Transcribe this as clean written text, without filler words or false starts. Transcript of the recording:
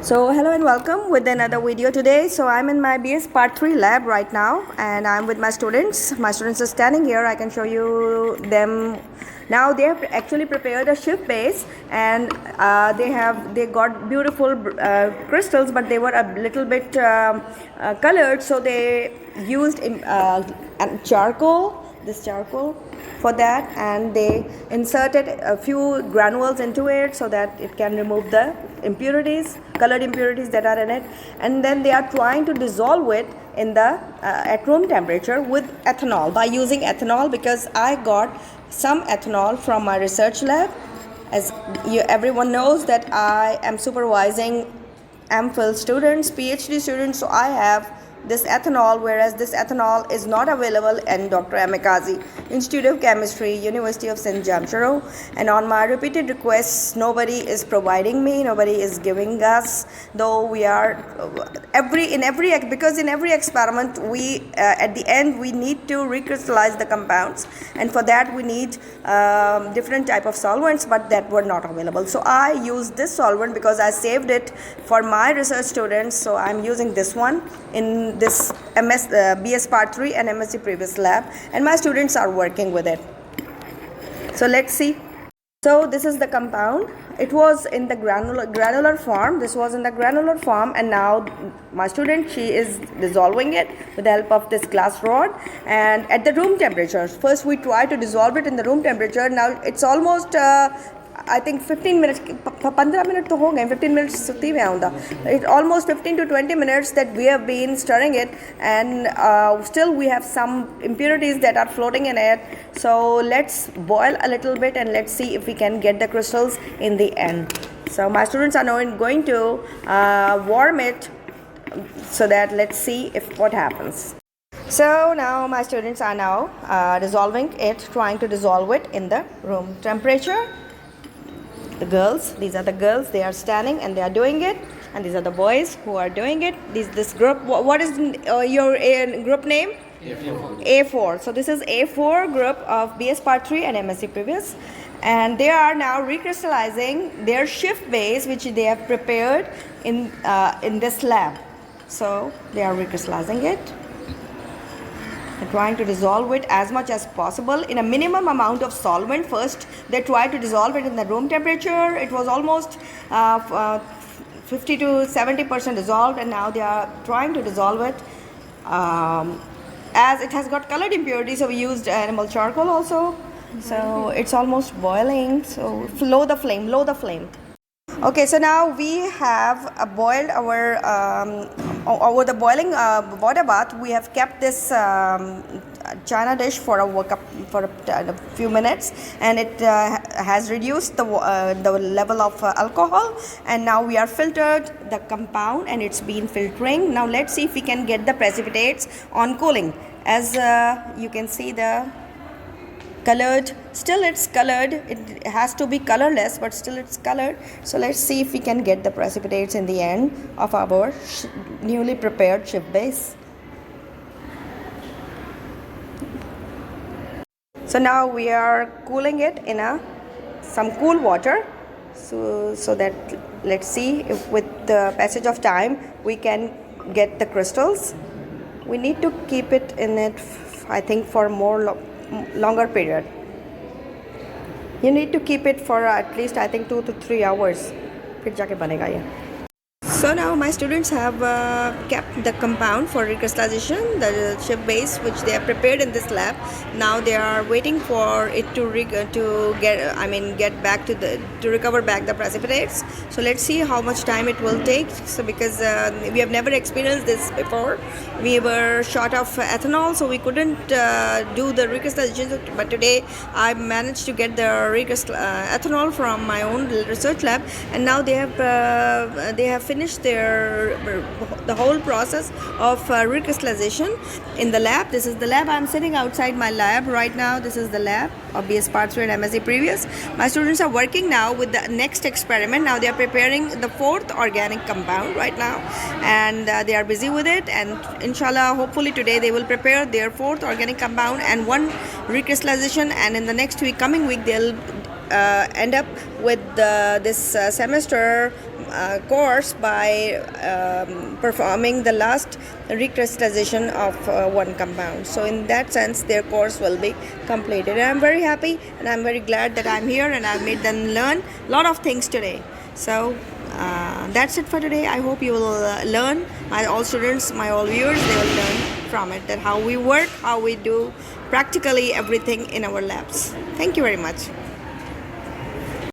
So hello and welcome with another video today. So I'm in my BS part 3 lab right now and I'm with my students. My students are standing here. I can show you them. Now they have actually prepared a Schiff Base and they got beautiful crystals, but they were a little bit colored, so they used charcoal, this charcoal for that, and they inserted a few granules into it so that it can remove the impurities, colored impurities that are in it, and then they are trying to dissolve it in the at room temperature with ethanol, by using ethanol, because I got some ethanol from my research lab. As everyone knows that I am supervising MPhil students, PhD students, so I have this ethanol, whereas this ethanol is not available in Dr.MA.Kazi, Institute of Chemistry, University of Sindh, Jamshoro, and on my repeated requests, nobody is providing me, nobody is giving us, though we are because in every experiment we at the end we need to recrystallize the compounds, and for that we need different type of solvents, but that were not available. So I used this solvent because I saved it for my research students, so I'm using this one in this BS part 3 and MSc previous lab, and my students are working with it. So let's see. So this is the compound. It was in the granular form. This was in the granular form, and now my student, she is dissolving it with the help of this glass rod and at the room temperature. First we try to dissolve it in the room temperature. Now it's almost I think 15 minutes, 15 minutes to 15 minutes it's almost 15 to 20 minutes that we have been stirring it, and still we have some impurities that are floating in it. So let's boil a little bit and let's see if we can get the crystals in the end. So my students are now going to warm it, so that let's see if what happens. So now my students are now dissolving it, trying to dissolve it in the room temperature. The girls, these are the girls, they are standing and they are doing it, and these are the boys who are doing it. This group, what is your group name? A4. So this is A4 group of BS part 3 and MSc previous, and they are now recrystallizing their Schiff Base, which they have prepared in this lab. So they are recrystallizing it and trying to dissolve it as much as possible in a minimum amount of solvent. First they tried to dissolve it in the room temperature. It was almost 50 to 70% dissolved, and now they are trying to dissolve it as it has got colored impurities, so we used animal charcoal also. So it's almost boiling, so lower the flame. Okay, so now we have boiled our over the boiling water bath. We have kept this china dish for a few minutes, and it has reduced the level of alcohol, and now we are filtered the compound and it's been filtering. Now let's see if we can get the precipitates on cooling. As you can see, the colored, still it's colored, it has to be colorless, but still it's colored. So let's see if we can get the precipitates in the end of our newly prepared Schiff Base. So now we are cooling it in some cool water, so that let's see if with the passage of time we can get the crystals. We need to keep it in it, I think, for longer period. You need to keep it for at least, I think, 2 to 3 hours. फिर जाके बनेगा ये. So now my students have kept the compound for recrystallization, the Schiff Base, which they have prepared in this lab. Now they are waiting for it to recover back the precipitates. So let's see how much time it will take. So because we have never experienced this before, we were short of ethanol, so we couldn't do the recrystallization. But today I managed to get the ethanol from my own research lab, and now they have finished the whole process of recrystallization in the lab. This is the lab. I'm sitting outside my lab right now. This is the lab of BS Part 3 and MSc previous. My students are working now with the next experiment. Now they are preparing the 4th organic compound right now, and they are busy with it, and inshallah, hopefully today they will prepare their 4th organic compound and 1 recrystallization, and in the next coming week they'll end up with this semester course by performing the last recrystallization of one compound. So in that sense, their course will be completed. And I'm very happy and I'm very glad that I'm here and I've made them learn a lot of things today. So that's it for today. I hope you will learn. My all students, my all viewers, they will learn from it, that how we work, how we do practically everything in our labs. Thank you very much.